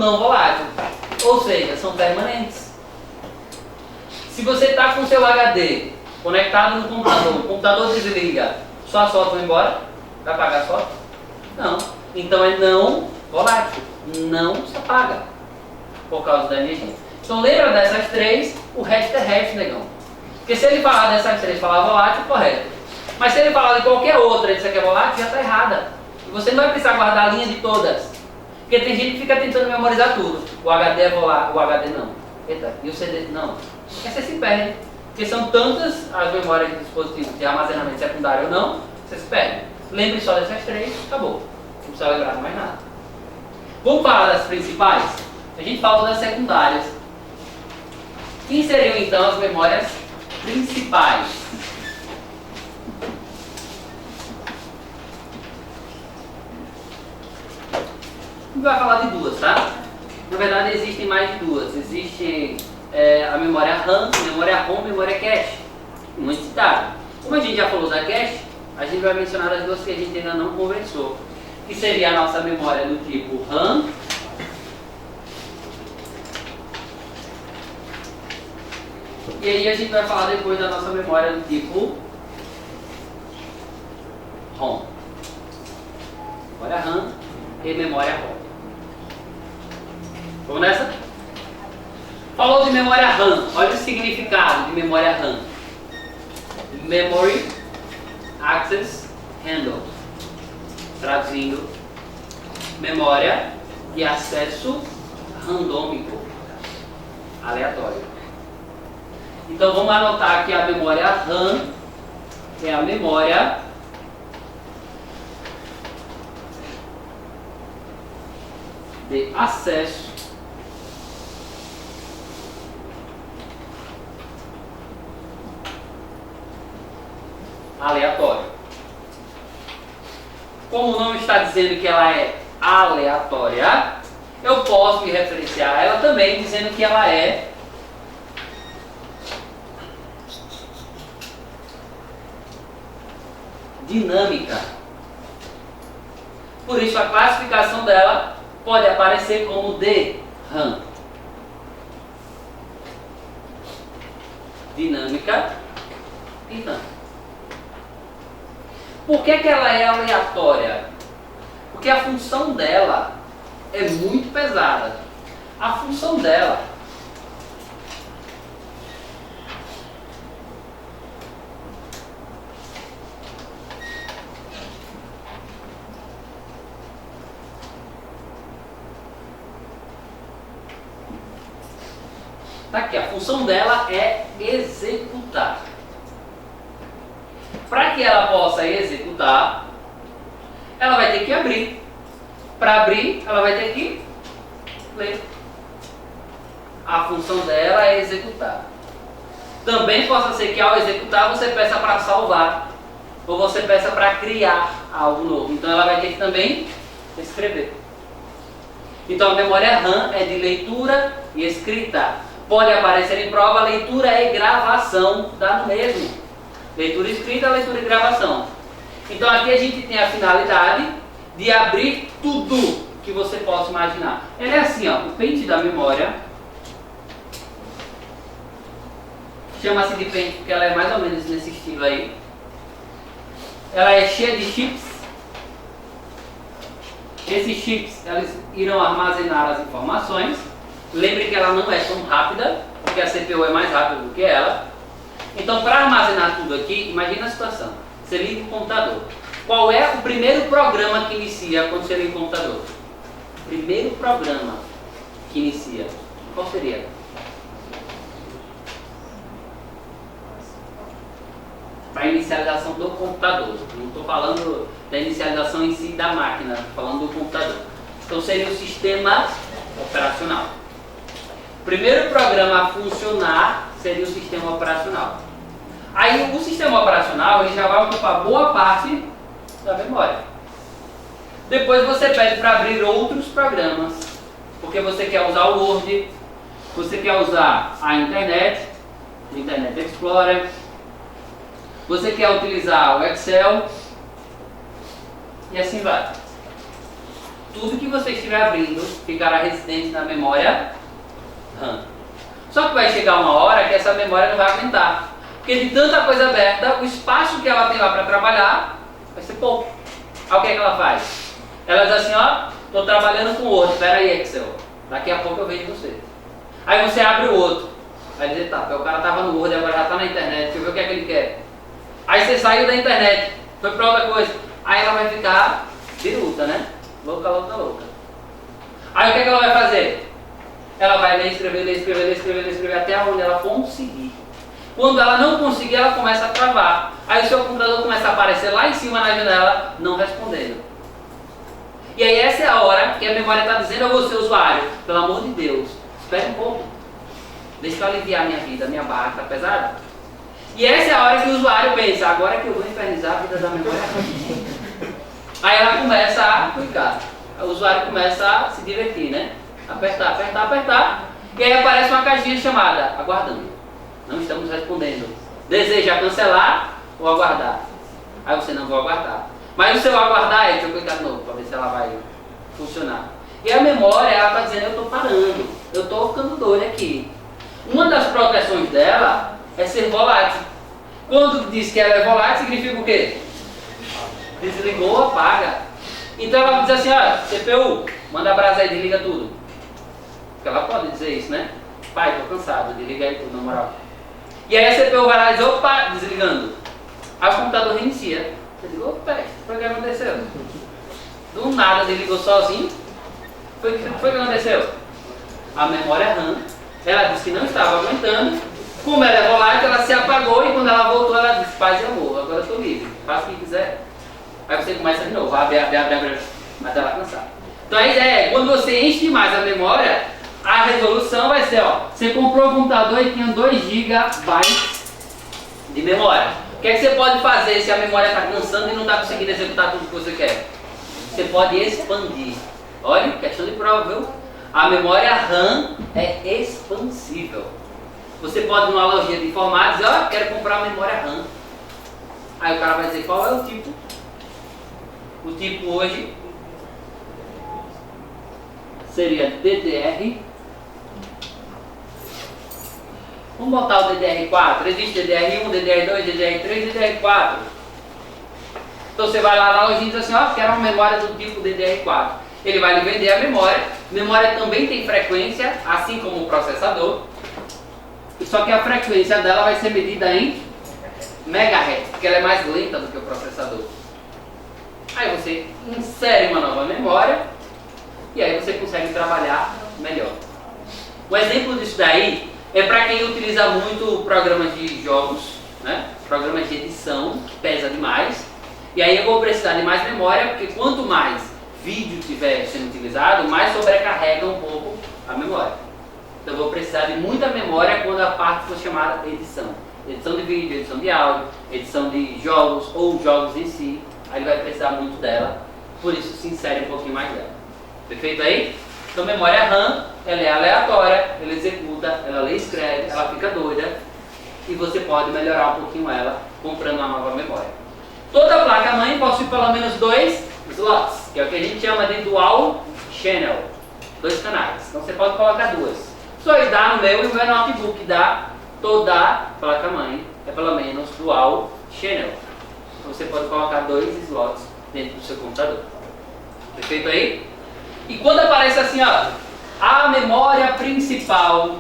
não volátil. Ou seja, são permanentes. Se você está com o seu HD conectado no computador, o computador desliga, só as fotos vão embora? Vai apagar as fotos? Não. Então é não volátil. Não se apaga por causa da energia. Então lembra dessas três, o resto é resto, negão. Porque se ele falar dessas três, falar volátil, correto. Mas se ele falar de qualquer outra e disser que é volátil, já está errada. E você não vai precisar guardar a linha de todas. Porque tem gente que fica tentando memorizar tudo. O HD é volátil, o HD não. Eita, e o CD não. Aí você se perde. Porque são tantas as memórias de dispositivos de armazenamento secundário ou não, você se perde. Lembre só dessas três, acabou. Não precisa lembrar mais nada. Vamos falar das principais? A gente falou das secundárias. Quem seriam então as memórias principais? A gente vai falar de duas, tá? Na verdade existem mais de duas. Existe a memória RAM, memória ROM, memória cache. Muito citado. Como a gente já falou da cache, a gente vai mencionar as duas que a gente ainda não conversou. Que seria a nossa memória do tipo RAM e aí a gente vai falar depois da nossa memória do tipo ROM. Memória RAM e memória ROM. Vamos nessa? Falou de memória RAM. Olha o significado de memória RAM. Memory Access Handle. Traduzindo, memória de acesso randômico, aleatório. Então vamos anotar que a memória RAM é a memória de acesso aleatório. Como o nome está dizendo que ela é aleatória, eu posso me referenciar a ela também dizendo que ela é dinâmica. Por isso a classificação dela pode aparecer como DRAM. Dinâmica e RAM. Por que ela é aleatória? Porque a função dela é muito pesada. A função dela tá aqui, a função dela é executar. Para que ela possa executar, ela vai ter que abrir. Para abrir, ela vai ter que ler. A função dela é executar. Também possa ser que ao executar você peça para salvar, ou você peça para criar algo novo. Então ela vai ter que também escrever. Então a memória RAM é de leitura e escrita. Pode aparecer em prova, leitura e gravação, dá no mesmo. Leitura escrita, leitura e gravação. Então aqui a gente tem a finalidade de abrir tudo que você possa imaginar. Ela é assim, ó, o pente da memória. Chama-se de pente porque ela é mais ou menos nesse estilo aí. Ela é cheia de chips. Esses chips, eles irão armazenar as informações. Lembre que ela não é tão rápida, porque a CPU é mais rápida do que ela. Então, para armazenar tudo aqui, imagina a situação. Você liga o computador. Qual é o primeiro programa que inicia quando você liga o computador? O primeiro programa que inicia. Qual seria? Para a inicialização do computador. Não estou falando da inicialização em si da máquina, estou falando do computador. Então seria o sistema operacional. O primeiro programa a funcionar seria o sistema operacional. Aí o sistema operacional ele já vai ocupar boa parte da memória. Depois você pede para abrir outros programas, porque você quer usar o Word, você quer usar a internet, o Internet Explorer, você quer utilizar o Excel e assim vai. tudo que você estiver abrindo ficará residente na memória RAM. Só que vai chegar uma hora que essa memória não vai aguentar. Porque de tanta coisa aberta, o espaço que ela tem lá para trabalhar vai ser pouco. Aí o que é que ela faz? Ela diz assim, ó, estou trabalhando com o outro, espera aí Excel, daqui a pouco eu vejo você. Aí você abre o outro, aí diz, tá, o cara estava no Word, agora já está na internet, deixa eu ver o que é que ele quer. Aí você saiu da internet, foi para outra coisa, aí ela vai ficar biruta, né? Louca, louca, louca. Aí o que é que ela vai fazer? Ela vai ler, escrever, ler, escrever, ler, escrever, ler, escrever, até onde ela conseguir. Quando ela não conseguir, ela começa a travar. Aí o seu computador começa a aparecer lá em cima na janela, não respondendo. E aí essa é a hora que a memória está dizendo a você, usuário, pelo amor de Deus, espere um pouco. Deixa eu aliviar a minha vida, a minha barra está pesada. E essa é a hora que o usuário pensa, agora que eu vou infernizar a vida da memória. Aí ela começa a clicar. O usuário começa a se divertir, né? Apertar, apertar, apertar. E aí aparece uma caixinha chamada aguardando. Não estamos respondendo. Deseja cancelar ou aguardar? Aí você não vai aguardar. Mas o seu aguardar é, deixa eu clicar de novo para ver se ela vai funcionar. E a memória, ela está dizendo, eu estou parando, eu estou ficando doido aqui. Uma das proteções dela é ser volátil. Quando diz que ela é volátil, significa o quê? Desligou, apaga. Então ela diz assim, olha, CPU, manda a brasa aí, desliga tudo. Porque ela pode dizer isso, né? Pai, estou cansado, desliga aí tudo, na moral. E aí a CPU vai lá e diz, opa, desligando. Aí o computador reinicia. Você diz, opa, o que aconteceu? Do nada desligou sozinho. Foi o que aconteceu? A memória RAM, ela disse que não estava aguentando. Como ela é volátil, ela se apagou e quando ela voltou, ela disse, paz e amor, agora eu estou livre, faça o que quiser. Aí você começa de novo, abre, até ela cansar. Então a ideia é, quando você enche demais a memória, a resolução vai ser, ó, você comprou um computador e tinha 2 GB de memória. O que é que você pode fazer se a memória está cansando e não está conseguindo executar tudo que você quer? Você pode expandir. Olha, questão de prova, viu? A memória RAM é expansível. Você pode ir numa lojinha de informática e dizer, ó, quero comprar uma memória RAM. Aí o cara vai dizer, qual é o tipo? O tipo hoje seria DDR. Vamos botar o DDR4. Existe DDR1, DDR2, DDR3, DDR4. Então você vai lá na lojinha e diz assim, ó, quero uma memória do tipo DDR4. Ele vai lhe vender a memória. Memória também tem frequência, assim como o processador. Só que a frequência dela vai ser medida em megahertz, porque ela é mais lenta do que o processador. Aí você insere uma nova memória e aí você consegue trabalhar melhor. Um exemplo disso daí é para quem utiliza muito programas de jogos, né? Programas de edição, que pesa demais. E aí eu vou precisar de mais memória, porque quanto mais vídeo estiver sendo utilizado, mais sobrecarrega um pouco a memória. Então eu vou precisar de muita memória quando a parte for chamada edição. Edição de vídeo, edição de áudio, edição de jogos ou jogos em si. Aí vai precisar muito dela, por isso se insere um pouquinho mais dela. Perfeito aí? Então memória RAM, ela é aleatória, ela executa, ela lê e escreve, ela fica doida. E você pode melhorar um pouquinho ela comprando uma nova memória. Toda placa-mãe possui pelo menos 2 slots, que é o que a gente chama de dual channel. 2 canais. Então você pode colocar 2. Só ele dá no meu e o meu notebook dá toda placa-mãe, é pelo menos dual channel. Então você pode colocar 2 slots dentro do seu computador. Perfeito aí? E quando aparece assim, ó, a memória principal.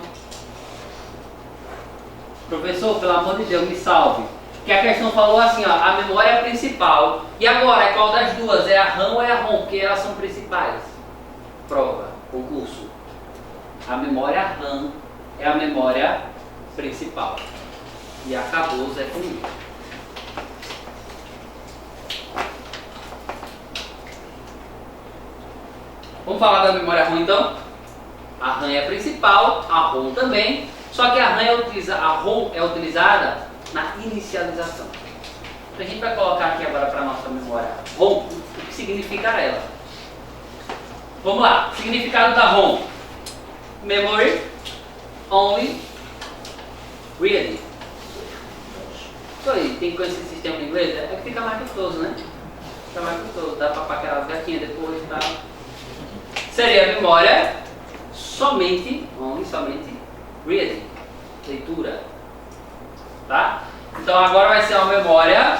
Professor, pelo amor de Deus, me salve. Que a questão falou assim, ó, a memória principal. E agora, qual das duas? É a RAM ou é a ROM? Porque elas são principais. Prova, concurso. A memória RAM é a memória principal. E acabou o Zé comigo. Vamos falar da memória ROM então? A RAM é a principal, a ROM também. Só que a ROM é utilizada na inicialização. Então a gente vai colocar aqui agora para a nossa memória ROM o que significa ela. Vamos lá, significado da ROM. Memory Only Ready. Isso aí, tem que conhecer esse sistema em inglês? É que fica mais gostoso, né? Fica mais gostoso, dá para paquerar as gatinhas depois e tal. seria a memória somente reading, leitura. Tá? Então agora vai ser uma memória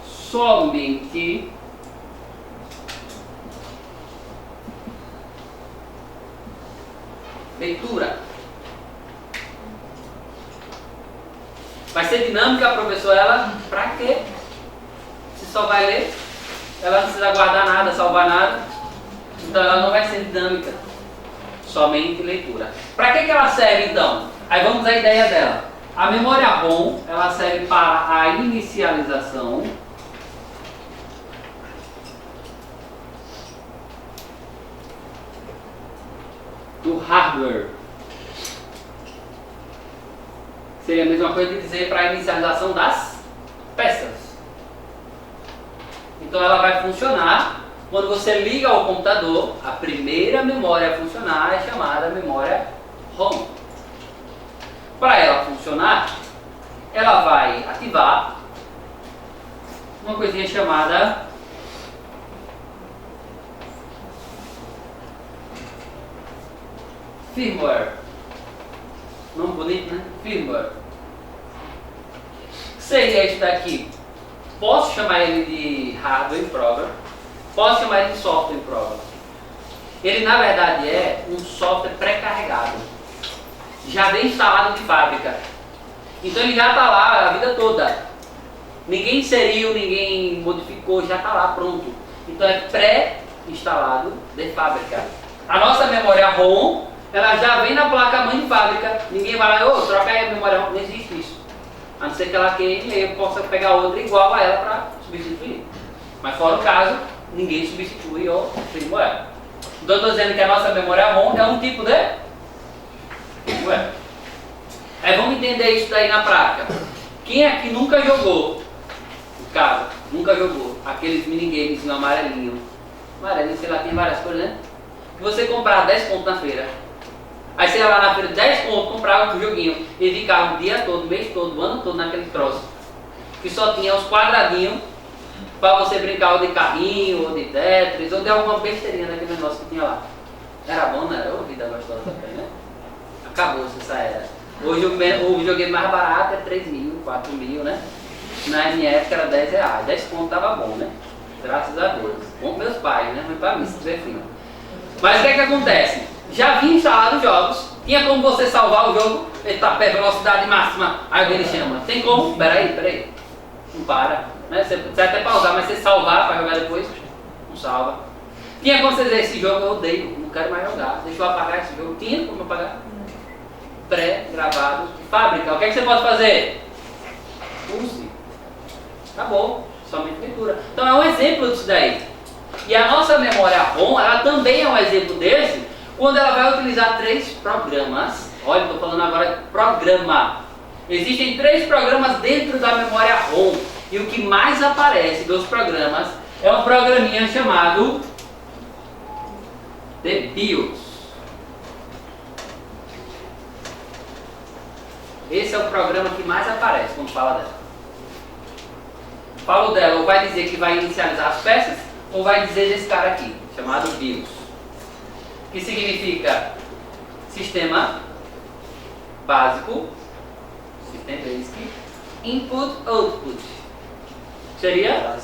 somente leitura. Vai ser dinâmica, professor, ela pra quê? Se só vai ler, ela não precisa guardar nada, salvar nada, então ela não vai ser dinâmica, somente leitura. Pra que ela serve então? Aí vamos à ideia dela. A memória ROM, ela serve para a inicialização do hardware. Seria a mesma coisa de dizer para a inicialização das peças. Então ela vai funcionar quando você liga ao computador. A primeira memória a funcionar é chamada memória ROM. Para ela funcionar, ela vai ativar uma coisinha chamada firmware. Nome bonito, né? Firmware. Seria isso daqui. Posso chamar ele de hardware program, posso chamar ele de software program. Ele na verdade é um software pré-carregado, já vem instalado de fábrica. Então ele já está lá a vida toda. Ninguém inseriu, ninguém modificou, já está lá pronto. Então é pré-instalado de fábrica. A nossa memória ROM, ela já vem na placa-mãe de fábrica. Ninguém vai lá, troca aí a memória ROM. Não existe isso. A não ser que ela queime e eu possa pegar outra igual a ela para substituir. Mas fora o caso, ninguém substitui o firmware. Então eu estou dizendo que a nossa memória ROM é um tipo de firmware. Aí vamos entender isso daí na prática. Quem aqui nunca jogou, no caso, nunca jogou aqueles minigames no amarelinho, sei lá, tem várias coisas, né? Que você comprava 10 pontos na feira. Aí você ia lá na feira, 10 pontos, comprava um joguinho e ficava o dia todo, o mês todo, o ano todo naquele troço. Que só tinha os quadradinhos para você brincar ou de carrinho, ou de Tetris, ou de alguma besteirinha daquele negócio que tinha lá. Era bom, não era? Ô, vida gostosa também, né? Acabou-se essa era. Hoje o videogame mais barato é 3 mil, 4 mil, né? Na minha época era 10 reais. 10 pontos tava bom, né? Graças a Deus. Bom para meus pais, né? Mas para mim, se tiver filho. Mas o que é que acontece? Já vinha instalado os jogos, tinha como você salvar o jogo, ele está perto da velocidade máxima, aí ele chama. Tem como? Peraí, não para. Né? Você até pausar, mas você salvar para jogar depois, não salva. Tinha como você dizer, esse jogo eu odeio, não quero mais jogar, deixa eu apagar esse jogo. Tinha como apagar? Pré-gravado de fábrica. O que é que você pode fazer? Use. Acabou, somente leitura. Então é um exemplo disso daí. E a nossa memória ROM, ela também é um exemplo desse, quando ela vai utilizar 3 programas. Olha, estou falando agora de programa. Existem 3 programas dentro da memória ROM. E o que mais aparece dos programas é um programinha chamado de BIOS. Esse é o programa que mais aparece quando fala dela. Falo dela, ou vai dizer que vai inicializar as peças, ou vai dizer desse cara aqui, chamado BIOS. Que significa Sistema Básico, System Basic, Input, Output. Seria?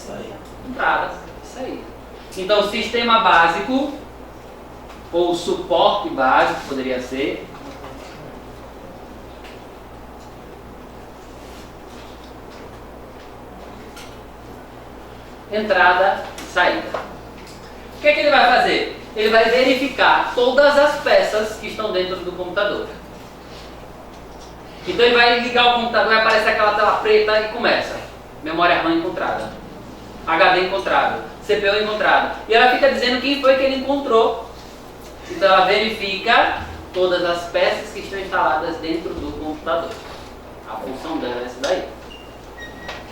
Entradas, isso aí. Então, Sistema Básico, ou Suporte Básico, poderia ser. Entrada e saída. O que é que ele vai fazer? Ele vai verificar todas as peças que estão dentro do computador. Então ele vai ligar o computador e aparece aquela tela preta e começa. Memória RAM encontrada, HD encontrado, CPU encontrado. E ela fica dizendo quem foi que ele encontrou. Então ela verifica todas as peças que estão instaladas dentro do computador. A função dela é essa daí.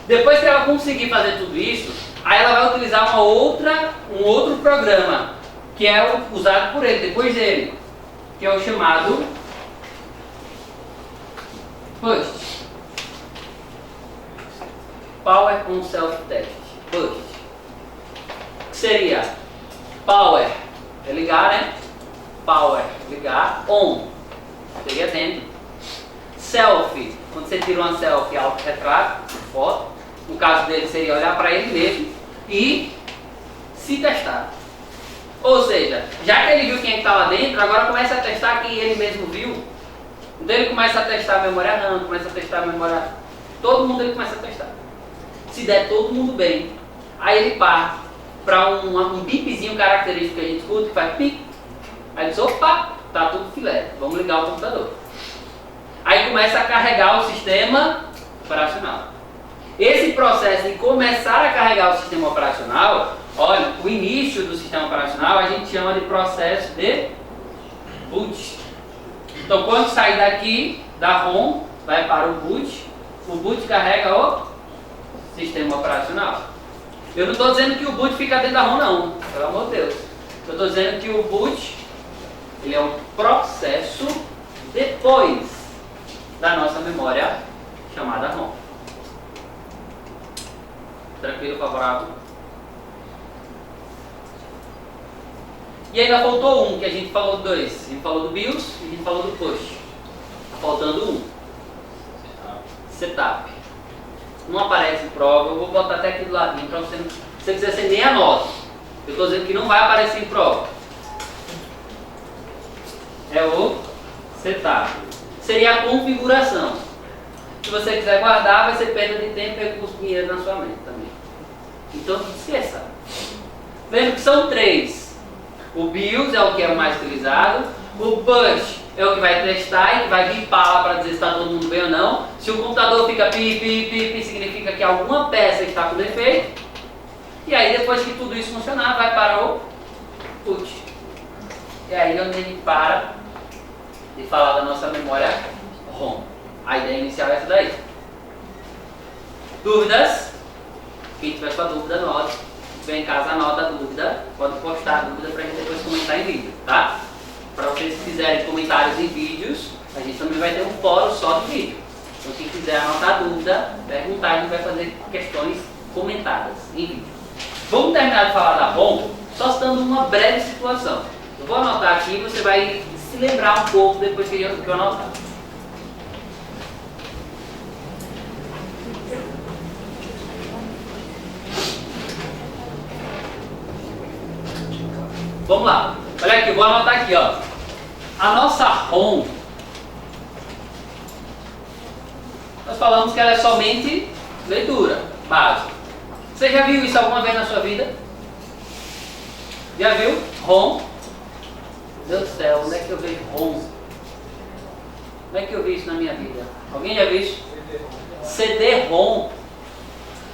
Depois que ela conseguir fazer tudo isso, aí ela vai utilizar um outro programa, que é usado por ele, depois dele, que é o chamado PUST. Power on Self-Test. PUST. Que seria Power é ligar, né? Power, ligar. On seria dentro. Selfie, quando você tira uma selfie, autorretrato, foto. No caso dele seria olhar para ele mesmo e se testar. Ou seja, já que ele viu quem é que está lá dentro, agora começa a testar quem ele mesmo viu. Então ele começa a testar a memória RAM, começa a testar a memória... Todo mundo ele começa a testar. Se der todo mundo bem, aí ele parte para um bipzinho característico que a gente escuta, que faz pip. Aí ele diz, opa, tá tudo filé, vamos ligar o computador. Aí começa a carregar o sistema operacional. Esse processo de começar a carregar o sistema operacional, olha, o início do sistema operacional a gente chama de processo de boot. Então quando sair daqui, da ROM, vai para o boot carrega o sistema operacional. Eu não estou dizendo que o boot fica dentro da ROM não, pelo amor de Deus. Eu estou dizendo que o boot, ele é um processo depois da nossa memória chamada ROM. Tranquilo, favorável? E ainda faltou um, que a gente falou dois. A gente falou do BIOS e a gente falou do push. Tá faltando um. Setup. Não aparece em prova, eu vou botar até aqui do ladinho para você, se você quiser, você nem anota. Eu estou dizendo que não vai aparecer em prova. É o setup. Seria a configuração. Se você quiser guardar, vai ser perda de tempo e recurso de dinheiro na sua mente também. Então, esqueça. Lembra que são três. O BIOS é o que é o mais utilizado. O push é o que vai testar e que vai bipar lá para dizer se está todo mundo bem ou não. Se o computador fica pi, pi, pi, pi, significa que alguma peça está com defeito. E aí, depois que tudo isso funcionar, vai para o put. E aí onde a gente para de falar da nossa memória ROM. A ideia inicial é essa daí. Dúvidas? Quem tiver sua dúvida, anota. Se tiver em casa, anota a dúvida. Pode postar a dúvida para a gente depois comentar em vídeo, tá? Para vocês que fizerem comentários em vídeos, a gente também vai ter um fórum só de vídeo. Então quem quiser anotar a dúvida, perguntar, a gente vai fazer questões comentadas em vídeo. Vamos terminar de falar da ROM, só citando uma breve situação. Eu vou anotar aqui e você vai se lembrar um pouco depois que eu anotar. Vamos lá. Olha aqui, eu vou anotar aqui, ó. A nossa ROM, nós falamos que ela é somente leitura, básica. Você já viu isso alguma vez na sua vida? Já viu? ROM? Meu Deus do céu, onde é que eu vejo ROM? Onde é que eu vi isso na minha vida? Alguém já viu isso? CD-ROM.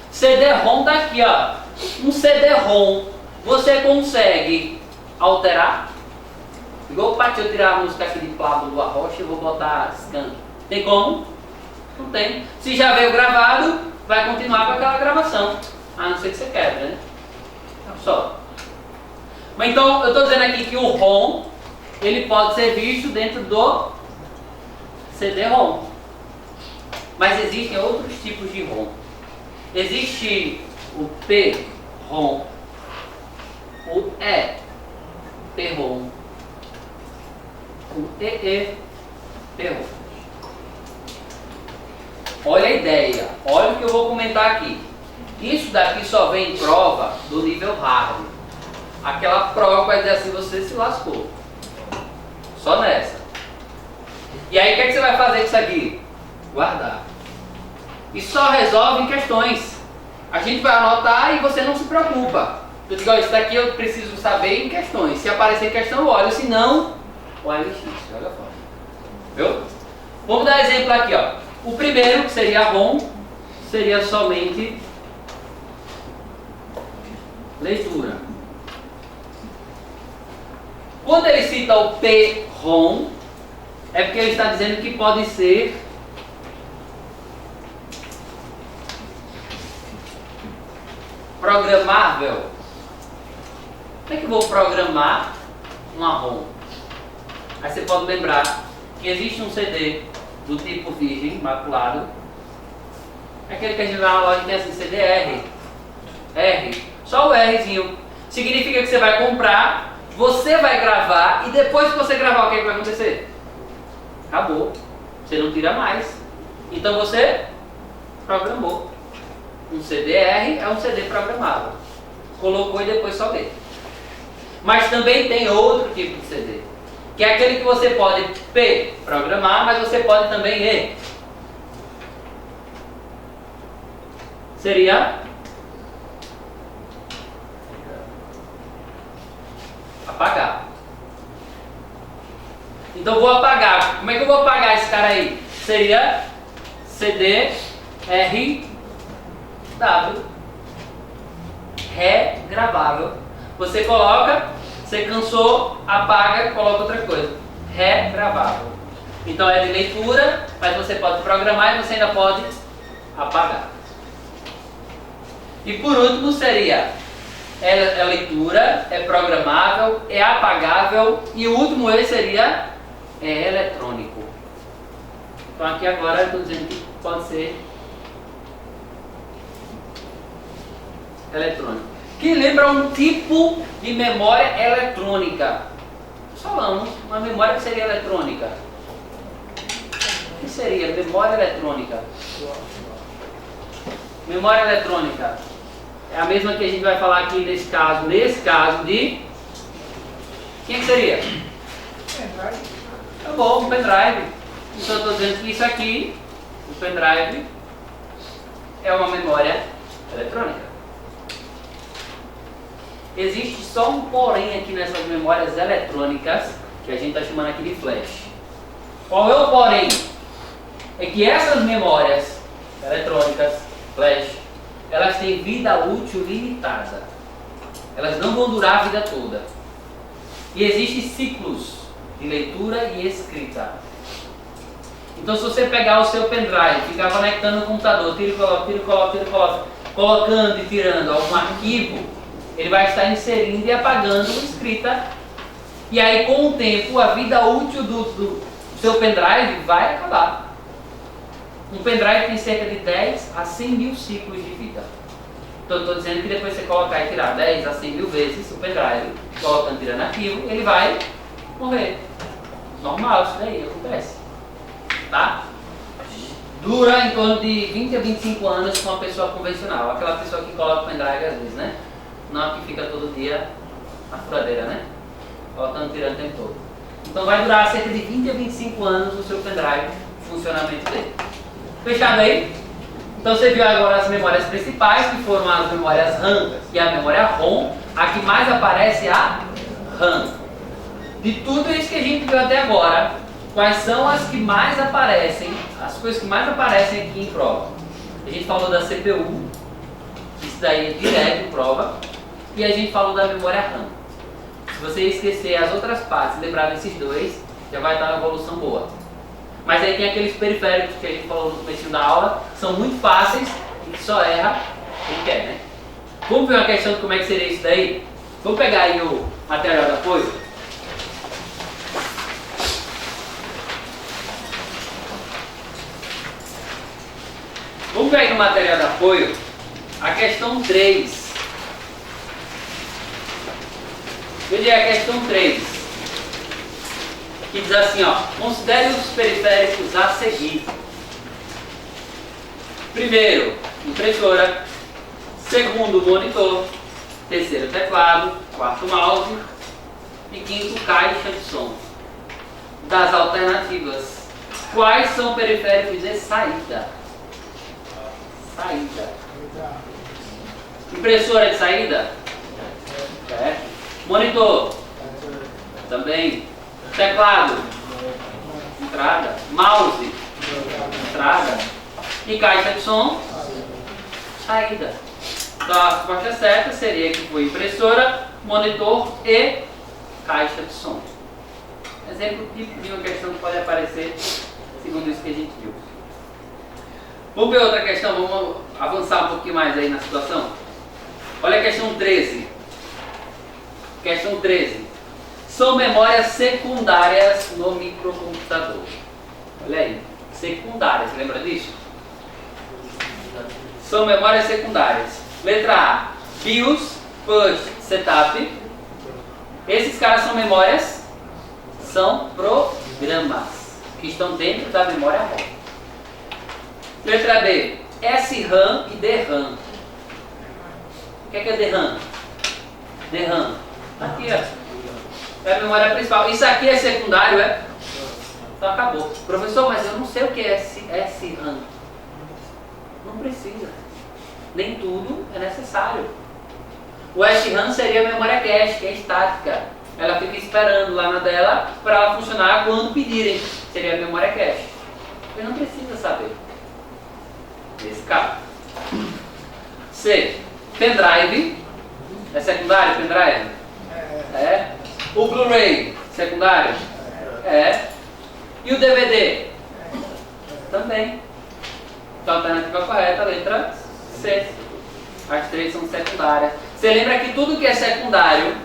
CD-ROM tá aqui, ó. Um CD-ROM, você consegue alterar? Igual para eu tirar a música aqui de Pablo do Arrocha, eu vou botar scan. Tem como? Não tem. Se já veio gravado, vai continuar com aquela gravação. A não ser que você quebre, né? Só. Mas então, eu estou dizendo aqui que o ROM, ele pode ser visto dentro do CD-ROM. Mas existem outros tipos de ROM. Existe o P-ROM, o E-P-ROM, o EE-P-ROM. Olha a ideia, olha o que eu vou comentar aqui. Isso daqui só vem em prova do nível hard. Aquela prova que vai dizer assim, você se lascou. Só nessa. E aí o que é que você vai fazer com isso aqui? Guardar. E só resolve em questões. A gente vai anotar e você não se preocupa. Eu digo, ó, isso daqui eu preciso saber em questões. Se aparecer questão, eu olho. Se não, olha o X, joga fora. Viu? Vamos dar exemplo aqui, ó. O primeiro, que seria ROM, seria somente leitura. Quando ele cita o P-ROM, é porque ele está dizendo que pode ser programável. Como é que eu vou programar uma ROM? Aí você pode lembrar que existe um CD do tipo virgem, maculado. Aquele que a gente vai na loja e tem assim, CDR. R. Só o Rzinho. significa que você vai comprar, você vai gravar e depois que você gravar, o que, é que vai acontecer? Acabou. Você não tira mais. Então você programou. Um CD-R é um CD programável. Colocou e depois só lê. Mas também tem outro tipo de CD, que é aquele que você pode programar, mas você pode também ler. Seria apagar. Então vou apagar. Como é que eu vou apagar esse cara aí? Seria CD-RW. Regravável. Você coloca, você cansou, apaga, coloca outra coisa. Regravável. Então é de leitura, mas você pode programar e você ainda pode apagar. E por último seria é leitura, é programável, é apagável e o último E seria eletrônico. Então aqui agora eu estou dizendo que pode ser eletrônico. Que lembra um tipo de memória eletrônica. Nós falamos uma memória que seria eletrônica. O que seria memória eletrônica? Memória eletrônica é a mesma que a gente vai falar aqui nesse caso. Nesse caso de... Quem é que seria? Pendrive. Tá bom, um pendrive. Então eu estou dizendo que isso aqui, o pendrive, é uma memória eletrônica. Existe só um porém aqui nessas memórias eletrônicas, que a gente está chamando aqui de flash. Qual é o porém? É que essas memórias eletrônicas, flash, elas têm vida útil limitada. Elas não vão durar a vida toda. E existem ciclos de leitura e escrita. Então se você pegar o seu pendrive, ficar conectando no computador, tira e coloca, colocando e tirando algum arquivo, ele vai estar inserindo e apagando escrita. E aí com o tempo a vida útil do seu pendrive vai acabar. Um pendrive tem cerca de 10 a 100 mil ciclos de vida. Então eu estou dizendo que depois você colocar e tirar 10 a 100 mil vezes o pendrive, colocando e tirando arquivo, ele vai morrer. Normal, isso daí acontece. Tá? Dura em torno de 20 a 25 anos com uma pessoa convencional. Aquela pessoa que coloca o pendrive às vezes, né? Não a que fica todo dia na furadeira, né? Colocando e tirando o tempo todo. Então vai durar cerca de 20 a 25 anos o seu pendrive, o funcionamento dele. Fechado aí? Então você viu agora as memórias principais, que foram as memórias RAM e a memória ROM. A que mais aparece é a RAM. De tudo isso que a gente viu até agora, quais são as que mais aparecem, as coisas que mais aparecem aqui em prova? A gente falou da CPU, isso daí é direto em prova, e a gente falou da memória RAM. Se você esquecer as outras partes e lembrar desses dois, já vai estar na evolução boa. Mas aí tem aqueles periféricos que a gente falou no começo da aula, são muito fáceis e que só erra quem quer, né? Vamos ver uma questão de como é que seria isso daí? Vamos pegar aí o material de apoio? Vamos ver aí no material de apoio a questão 3. Veja aí a questão 3. Que diz assim, ó, considere os periféricos a seguir. Primeiro, impressora. Segundo, monitor. Terceiro, teclado. Quarto, mouse. E quinto, caixa de som. Das alternativas, quais são periféricos de saída? Saída. Impressora de saída? É. Monitor? Também. Teclado? Entrada. Mouse? Entrada. E caixa de som? Saída. Então a resposta certa seria que foi impressora, monitor e caixa de som. Exemplo típico de uma questão que pode aparecer segundo isso que a gente viu. Vamos ver outra questão, vamos avançar um pouquinho mais aí na situação. Olha a questão 13. Questão 13. São memórias secundárias no microcomputador. Olha aí, secundárias, você lembra disso? São memórias secundárias. Letra A, BIOS, Push, setup. Esses caras são memórias, são programas que estão dentro da memória ROM. Letra B, SRAM e DRAM. O que é DRAM? DRAM. Aqui, ó. É a memória principal. Isso aqui é secundário, é? Então acabou. Professor, mas eu não sei o que é SRAM. Não precisa. Nem tudo é necessário. O SRAM seria a memória cache, que é estática. Ela fica esperando lá na dela para ela funcionar quando pedirem. Seria a memória cache. Você não precisa saber. Nesse caso. C. Pendrive. É secundário pendrive? É. O Blu-ray. Secundário? É. E o DVD? Também. Então a alternativa correta, letra C. As três são secundárias. Você lembra que tudo que é secundário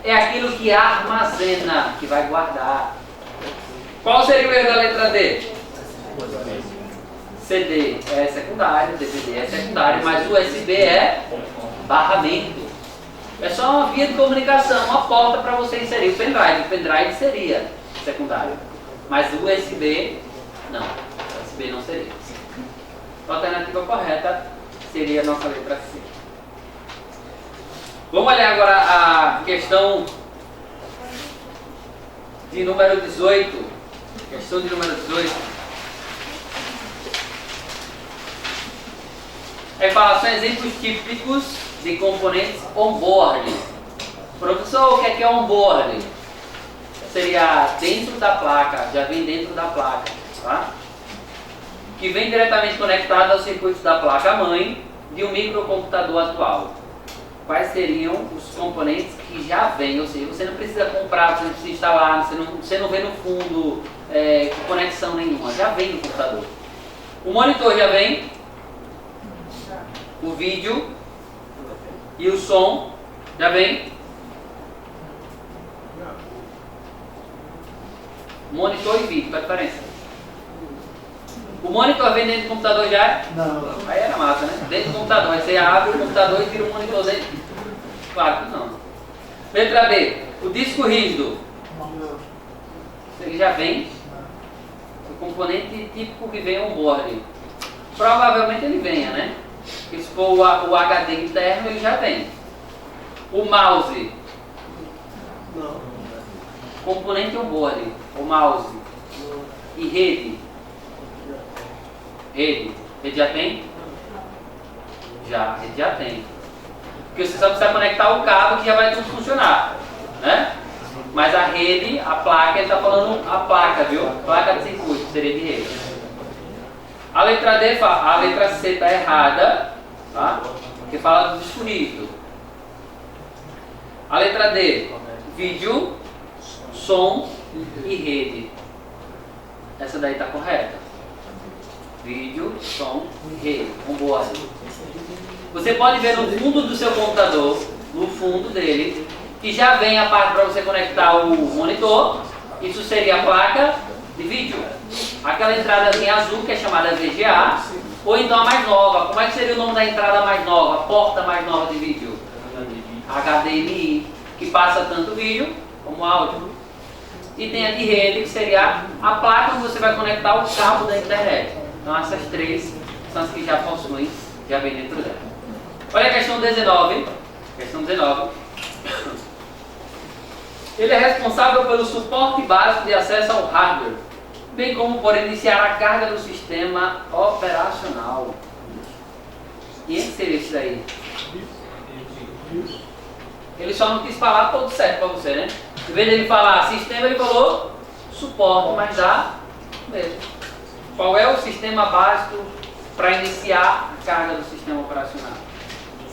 é aquilo que armazena, que vai guardar. Qual seria o erro da letra D? CD é secundário, DVD é secundário, mas USB é barramento. É só uma via de comunicação, uma porta para você inserir o pendrive. O pendrive seria secundário, mas o USB não. O USB não seria. A alternativa correta seria a nossa letra C. Vamos olhar agora a questão de número 18. Questão de número 18. Aí fala, são exemplos típicos de componentes on-board. Professor, o que é on-board? Seria dentro da placa, já vem dentro da placa, tá? Que vem diretamente conectado ao circuito da placa-mãe de um microcomputador atual. Quais seriam os componentes que já vêm? Ou seja, você não precisa comprar, você não precisa instalar, você não vê no fundo conexão nenhuma, já vem no computador. O monitor já vem, o vídeo e o som já vem. Monitor e vídeo, qual a diferença? O monitor vem dentro do computador já? Não. Aí era massa, né? Dentro do computador. Aí você abre o computador e tira o monitor dentro. Claro que não. Letra B. O disco rígido. Ele já vem. O componente típico que vem on-board. Provavelmente ele venha, né? Porque se for o HD interno, ele já vem. O mouse. Não. Componente on-board. O mouse. E rede. Rede. Rede já tem? Já, rede já tem. Porque você só precisa conectar o cabo que já vai tudo funcionar, né? Mas a rede, a placa, ele está falando a placa, viu? Placa de circuito, seria de rede. A letra D, a letra C está errada, tá? Porque fala do disco rígido. A letra D, vídeo, som e rede. Essa daí está correta. Vídeo, som e rede, on-board. Você pode ver no fundo do seu computador, no fundo dele, que já vem a parte para você conectar o monitor. Isso seria a placa de vídeo. Aquela entradazinha azul que é chamada VGA, ou então a mais nova. Como é que seria o nome da entrada mais nova, a porta mais nova de vídeo? HDMI, que passa tanto vídeo como áudio. E tem a de rede, que seria a placa onde você vai conectar o cabo da internet. Então essas três são as que já possuem, já vem dentro dela. Olha a questão 19. Questão 19. Ele é responsável pelo suporte básico de acesso ao hardware, bem como por iniciar a carga do sistema operacional. E que seria isso daí? Ele só não quis falar todo certo para você, né? Em vez de ele falar sistema, ele falou suporte, mas dá mesmo. Qual é o sistema básico para iniciar a carga do sistema operacional?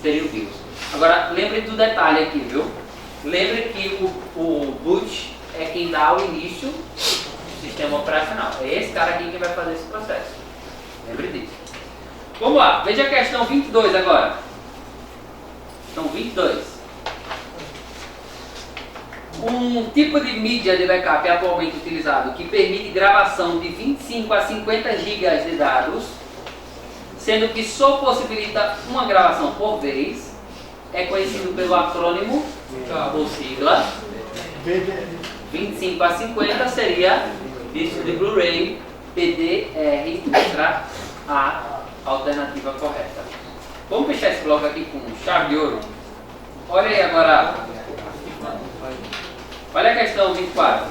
Seria o BIOS. Agora, lembre do detalhe aqui, viu? Lembre que o boot é quem dá o início do sistema operacional. É esse cara aqui que vai fazer esse processo. Lembre disso. Vamos lá, veja a questão 22 agora. Questão 22. Um tipo de mídia de backup atualmente utilizado que permite gravação de 25 a 50 GB de dados, sendo que só possibilita uma gravação por vez, é conhecido pelo acrônimo ou sigla. 25 a 50 seria disco de Blu-ray PDR, letra A, alternativa correta. Vamos fechar esse bloco aqui com chave de ouro. Olha aí agora. Olha a questão 24.